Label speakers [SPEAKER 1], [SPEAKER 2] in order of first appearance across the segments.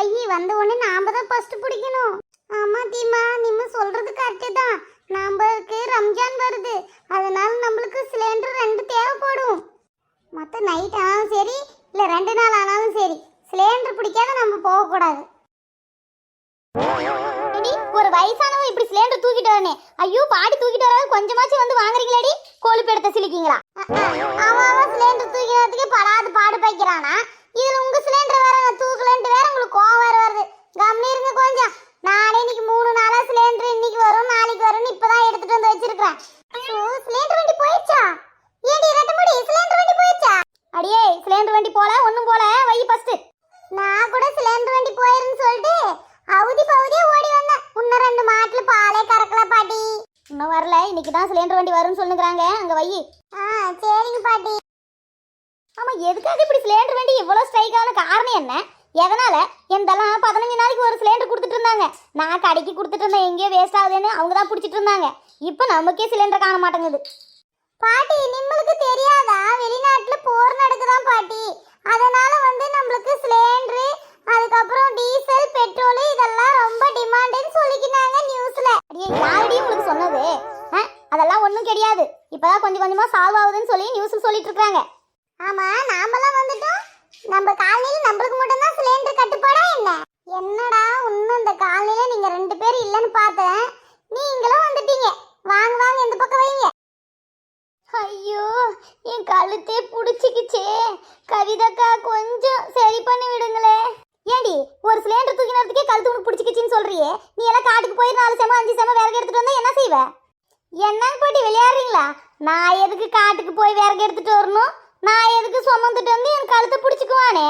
[SPEAKER 1] வையி வந்த உடனே நாம தான் ஃபர்ஸ்ட் பிடிக்கணும். ஆமா தீமா, நீங்க சொல்றது கரெக்ட் தான். நமக்கு ரம்ஜான் வருது, அதனால நம்மளுக்கு சிலிண்டர் 2 தேவைப்படும். மற்ற நைட் ஆனாலும் சரி இல்லை 2 நாள் ஆனாலும் சரி சிலிண்டர் பிடிக்காத நம்ம போகக்கூடாது. ஒரு வயசானவன் இப்படி சிலிண்டர் தூக்கிட்டு வரனே, ஐயோ பாடி தூக்கிட்டு வராது, கொஞ்சமாச்சும் வந்து வாங்குறீங்களாடி? கோலுப்பு எடுத்த சிலிக்கிங்களா? அவன் சிலிண்டர் தூக்கிறதுக்கே படாது பாடு பைக்கிறானா, இதுல உங்க சிலிண்டர் வேற நான் தூக்கலன்ட்டு வேற உங்களுக்கு கோவம் வேற வருது. கம்னி இருங்க கொஞ்சம். நானே இன்னைக்கு 3 நாளா சிலிண்டர் இன்னைக்கு வரும் நாளைக்கு வரும்னு இப்பதான் எடுத்துட்டு வந்து வச்சிருக்கேன். சிலிண்டர் வண்டி போயிடுச்சா? ஏடி ரெட்டமுடி, சிலிண்டர் வண்டி போயிடுச்சா? அடியே சிலிண்டர் வண்டி போல ஒண்ணும் போல, வை ஃபர்ஸ்ட். நான் கூட சிலிண்டர் வண்டி போயிருன்னு சொல்லிட்டு அவுதி பவுதியே ஓடி வந்தேன். இன்னும் 2 மாட்டுல பாலே கறக்கல பாட்டி. இன்னும் வரல, இன்னைக்கு தான் சிலிண்டர் வண்டி வரும்னு சொல்லுறாங்க. அங்க வை. சரிங்க பாட்டி. ஆமா, எதுக்காக இப்படி சிலிண்டர் வண்டி இவ்வளவு ஸ்ட்ரைக்கான காரணம் என்ன? எதனால? எந்தெல்லாம் 15 நாளைக்கு ஒரு சிலிண்டர் கொடுத்துட்டு இருந்தாங்க. நான் கடைக்கு கொடுத்துட்டு இருந்தேன், எங்கேயோ வேஸ்ட் ஆகுதுன்னு அவங்க தான் பிடிச்சிட்டு இருந்தாங்க. இப்போ நமக்கே சிலிண்டர் காண மாட்டேங்குது. பாட்டி நம்மளுக்கு தெரியாதா? வெளிநாட்டுல போர் நடக்குதான் பாட்டி. அதனால நம்மளுக்கு சிலிண்டர், அதுக்கப்புறம் டீசல், பெட்ரோல் இதெல்லாம் ரொம்ப டிமாண்ட்னு சொல்லிக்கினாங்க நியூஸ்ல. யாரடி உங்களுக்கு சொன்னது? அதெல்லாம் ஒண்ணும் கிடையாது. இப்பதான் கொஞ்சம் கொஞ்சமா சால்வ் ஆகுதுன்னு சொல்லி நியூஸ் சொல்லிட்டு இருக்காங்க. ஆமா, நாமெல்லாம் வந்துட்டோம். நம்ம காலனில நம்மளுக்கு மட்டும் தான் சிலிண்டர் கட்டுப்பாடா என்ன? என்னடா இன்னும் இந்த காலனில நீங்க 2 பேர் இல்லன்னு பார்த்தேன், நீங்களும் வந்துட்டீங்க. வாங்க வாங்க, இந்த பக்கம் வைங்க. ஐயோ, என் கழுத்தே புடிச்சிக்கிச்சே. கவிதக்கா கொஞ்சம் சரி பண்ணி விடுங்களே. ஏடி ஒரு சிலிண்டர் தூக்கினதுக்கே கழுத்து உனக்கு பிடிச்சிக்கிச்சின்னு சொல்றியே, நீ எல்லாம் காட்டுக்கு போய் 4 செம 5 செம விறகு எடுத்துட்டு வந்தா என்ன செய்வ? என்னங்க போட்டி விளையாடுறீங்களா? நான் எதுக்கு காட்டுக்கு போய் விறகு எடுத்துட்டு வரணும்? நான் எதுக்கு சுமந்துட்டு வந்து என் கழுத்தை பிடிச்சிக்குவானே?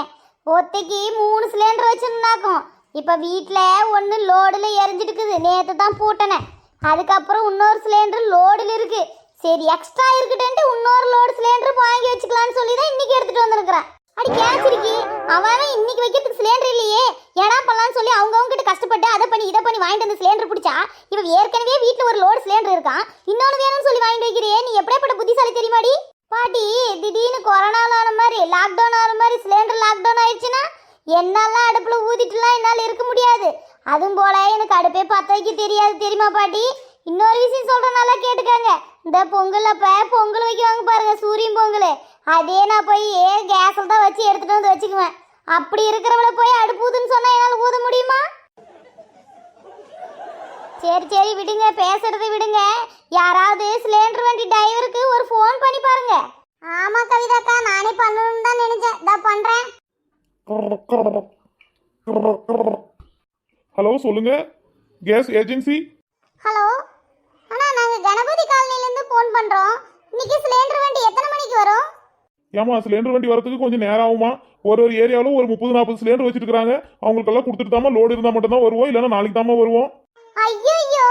[SPEAKER 1] ஒத்தைக்கு 3 சிலிண்டர் வச்சுருந்தாக்கும். இப்போ வீட்டில் ஒன்று லோடில் எரிஞ்சிட்டு இருக்குது, நேற்று தான் பூட்டினேன். அதுக்கப்புறம் இன்னொரு சிலிண்டர் லோடில் இருக்கு. சரி எக்ஸ்ட்ரா இருக்குதுன்ட்டு இன்னொரு லோடு சிலிண்டர் வாங்கி வச்சுக்கலான்னு சொல்லி தான் இன்னைக்கு எடுத்துட்டு வந்திருக்கிறேன். அடி கேச்சிருக்கு, அவன் இன்னைக்கு வைக்கிறதுக்கு சிலிண்டர் இல்லையே, ஏன்னா பண்ணலான்னு சொல்லி அவங்க கிட்ட கஷ்டப்பட்டு அதை பண்ணி இதை பண்ணி வாங்கிட்டு வந்து சிலிண்டர் பிடிச்சா, இவ ஏற்கனவே வீட்டில் ஒரு லோடு சிலிண்டர் இருக்கான், இன்னொன்று வேணும்னு சொல்லி வாங்கிட்டு வைக்கிறியே, நீ எப்படிப்பட்ட புத்திசாலி தெரியுமாடி? பாட்டி திடீர்னு கொரோனாவில் ஆன மாதிரி லாக்டவுன் ஆன மாதிரி சிலிண்டர் லாக்டவுன் ஆயிடுச்சுன்னா என்னெல்லாம் அடுப்பில் ஊதிட்டுலாம் என்னால் இருக்க முடியாது. அதுவும் போல எனக்கு அடுப்பே பற்ற வைக்க தெரியாது தெரியுமா பாட்டி? இன்னொரு விஷயம் சொல்கிறேன், நல்லா கேட்டுக்காங்க. இந்த பொங்கல் அப்போ பொங்கல் வைக்குவாங்க பாருங்க, சூரியன் பொங்கல், அதே நான் போய் கேஸில் தான் வச்சு எடுத்துகிட்டு வந்து வச்சுக்குவேன். அப்படி இருக்கிறவள போய் அடுப்பு ஊதுன்னு சொன்னால் என்னால் ஊத முடியுமா? சரி சரி விடுங்க, பேசுறதை விடுங்க. யாராவது சிலிண்டர் வண்டி டிரைவருக்கு ஒரு ஃபோன் பண்ணி பாருங்க. ஆமா கவிதாக்கா, நானே பண்ணணும்னு தான் நினைச்சேன். நான் பண்றேன்.
[SPEAKER 2] ஹலோ சொல்லுங்க, கேஸ் ஏஜென்சி.
[SPEAKER 1] ஹலோ அண்ணா, நாங்க கணபதி காலனில இருந்து ஃபோன் பண்றோம். இன்னைக்கு சிலிண்டர் வண்டி எத்தனை மணிக்கு வரும்?
[SPEAKER 2] ஏமா சிலிண்டர் வண்டி வரதுக்கு கொஞ்சம் நேரம் ஆகுமா? ஒரு ஏரியாவில் ஒரு 30-40 சிலிண்டர் வச்சுட்டு இருக்காங்க. அவங்களுக்கெல்லாம் கொடுத்துட்டு தாமா லோடு இருந்தால் மட்டும் தான் வருவோம், இல்லைன்னா நாளைக்கு தாமா வருவோம்.
[SPEAKER 1] ஐயோ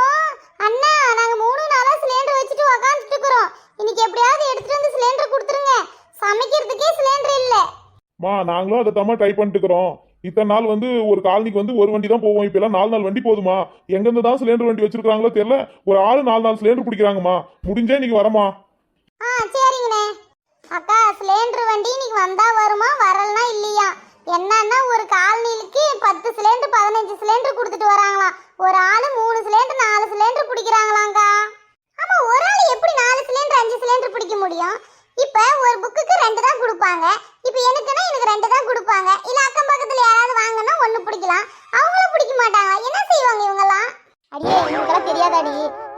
[SPEAKER 1] அண்ணா, நாங்க 3 நாளா சிலிண்டர் வச்சுட்டு உக்காந்துட்டு இருக்கிறோம். இன்னைக்கு எப்படியாவது எடுத்துட்டு வந்து சிலிண்டர் கொடுத்துருங்க. சமைக்கிறதுக்கே சிலிண்டர் இல்ல.
[SPEAKER 2] நாங்களும் அதை தாமா ட்ரை பண்ணிட்டு இருக்கிறோம். இத்தனை நாள் ஒரு காலனிக்கு ஒரு வண்டி தான் போவோம். இப்ப எல்லாம் 4 வண்டி போதுமா? எங்கிருந்து தான் சிலிண்டர் வண்டி வச்சிருக்காங்களோ தெரியல. ஒரு 4 சிலிண்டர் பிடிக்கிறாங்கம்மா. முடிஞ்சா நீங்க வரமா?
[SPEAKER 1] சரிங்கண்ணே. அக்கா, சிலிண்டர் வண்டி இன்னைக்கு வந்தா வருமா, வரலனா இல்லையா? என்னன்னா ஒரு காலனிக்கு 10 சிலிண்டர் 15 சிலிண்டர் கொடுத்துட்டு வராங்களாம். ஒரு ஆளு 3 சிலிண்டர் 4 சிலிண்டர் பிடிக்கிறாங்களாங்கா. ஆமா, ஒரு ஆளு எப்படி 4 சிலிண்டர் 5 சிலிண்டர் பிடிக்க முடியும்? இப்ப ஒரு புக்குக்கு 2 தான் கொடுப்பாங்க. இப்ப எனக்கு 2 தான் கொடுப்பாங்க. இல்ல அக்கம் பக்கத்துல யாராவது வாங்கினா 1 பிடிக்கலாம். அவங்களும் பிடிக்க மாட்டாங்க. என்ன செய்வாங்க இவங்கெல்லாம்? அடியே இவங்கெல்லாம் தெரியாதாடி?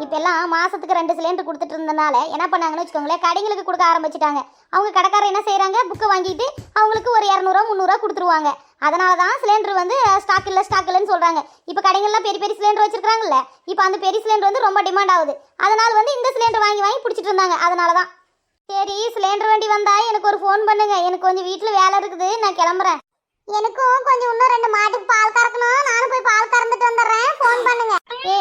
[SPEAKER 1] இப்ப எல்லாம் மாசத்துக்கு 2 சிலிண்டர் கொடுத்துட்டு இருந்தனால என்ன பண்ணாங்கன்னு வச்சுக்கோங்களேன், கடைங்களுக்கு கொடுக்க ஆரம்பிச்சிட்டாங்க. அவங்க கடைக்காரர் என்ன செய்யறாங்க, புக்கை வாங்கிட்டு அவங்களுக்கு ஒரு 200 300 கொடுத்துருவாங்க. அதனாலதான் சிலிண்டர் ஸ்டாக் இல்லைன்னு சொல்றாங்க. இப்ப கடைகள்லாம் பெரிய பெரிய சிலிண்டர் வச்சிருக்காங்கல்ல, இப்ப அந்த பெரிய சிலிண்டர் ரொம்ப டிமாண்ட் ஆகுது. அதனால இந்த சிலிண்டர் வாங்கி பிடிச்சிட்டு இருந்தாங்க. அதனாலதான். சரி, சிலிண்டர் வண்டி வந்தா எனக்கு ஒரு ஃபோன் பண்ணுங்க. எனக்கு கொஞ்சம் வீட்டில் வேலை இருக்குது, நான் கிளம்புறேன். எனக்கும் கொஞ்சம் இன்னும் 2 மாட்டுக்கு பால் கறக்கணும். நானும் போய் பால் கறந்துட்டு வந்துடுறேன். ஃபோன் பண்ணுங்க.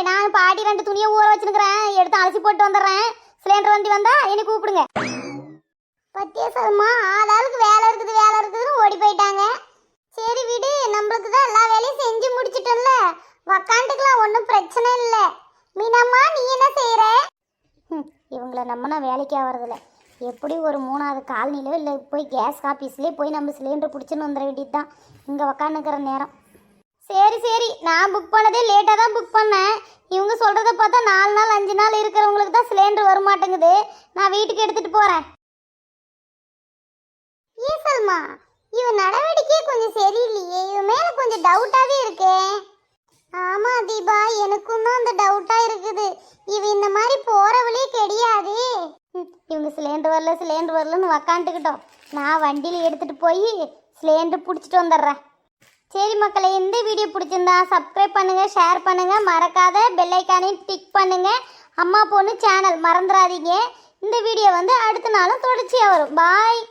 [SPEAKER 1] நான் பாட்டி 2 துணியை ஊற வச்சுருக்கிறேன், எடுத்து அலசி போட்டு வந்துடுறேன். சிலிண்டர் வண்டி வந்தா எனக்கு கூப்பிடுங்க. பத்தியா சொல்லுமா, ஆளாளுக்கு வேலை இருக்குதுன்னு ஓடி போயிட்டாங்க. சரி விடு, நம்மளுக்கு தான் எல்லா வேலையும் செஞ்சு முடிச்சிட்டோம்ல, உக்காந்துக்கலாம், ஒன்றும் பிரச்சனை இல்லை. மீனம்மா, நீ என்ன செய்கிற? இவங்கள நம்மனா வேலைக்கு ஆகிறதில்ல. எப்படி ஒரு 3வது காலனிலோ இல்லை போய் கேஸ் ஆஃபீஸ்லேயே போய் நம்ம சிலிண்டர் பிடிச்சின்னு வந்துட வேண்டியது தான். இங்கே உக்காந்துக்கிற நேரம். சரி சரி, நான் புக் பண்ணதே லேட்டாக தான் புக் பண்ணேன். இவங்க சொல்கிறத பார்த்தா 4 நாள் 5 நாள் இருக்கிறவங்களுக்கு தான் சிலிண்டர் வர மாட்டேங்குது. நான் வீட்டுக்கு எடுத்துகிட்டு போகிறேன். ஈசல்மா, இவன் நடவடிக்கையே கொஞ்சம் சரியில்லையே. இவன் மேலே கொஞ்சம் டவுட்டாகவே இருக்கே. ஆமாம் தீபா, எனக்கும் தான் அந்த டவுட்டாக இருக்குது. இவன் இந்த மாதிரி போகிறவளே கிடையாது. இவங்க சிலிண்டர் வரலன்னு உக்காந்துக்கிட்டோம். நான் வண்டியில் எடுத்துகிட்டு போய் சிலிண்டர் பிடிச்சிட்டு வந்துடுறேன். சரி மக்களே, இந்த வீடியோ பிடிச்சிருந்தா சப்ஸ்கிரைப் பண்ணுங்கள், ஷேர் பண்ணுங்கள், மறக்காத பெல் ஐக்கானையும் டிக் பண்ணுங்கள். அம்மா பொண்ணு சேனல் மறந்துடாதீங்க. இந்த வீடியோ வந்து அடுத்த நாளும் தொடர்ச்சியாக வரும். பாய்.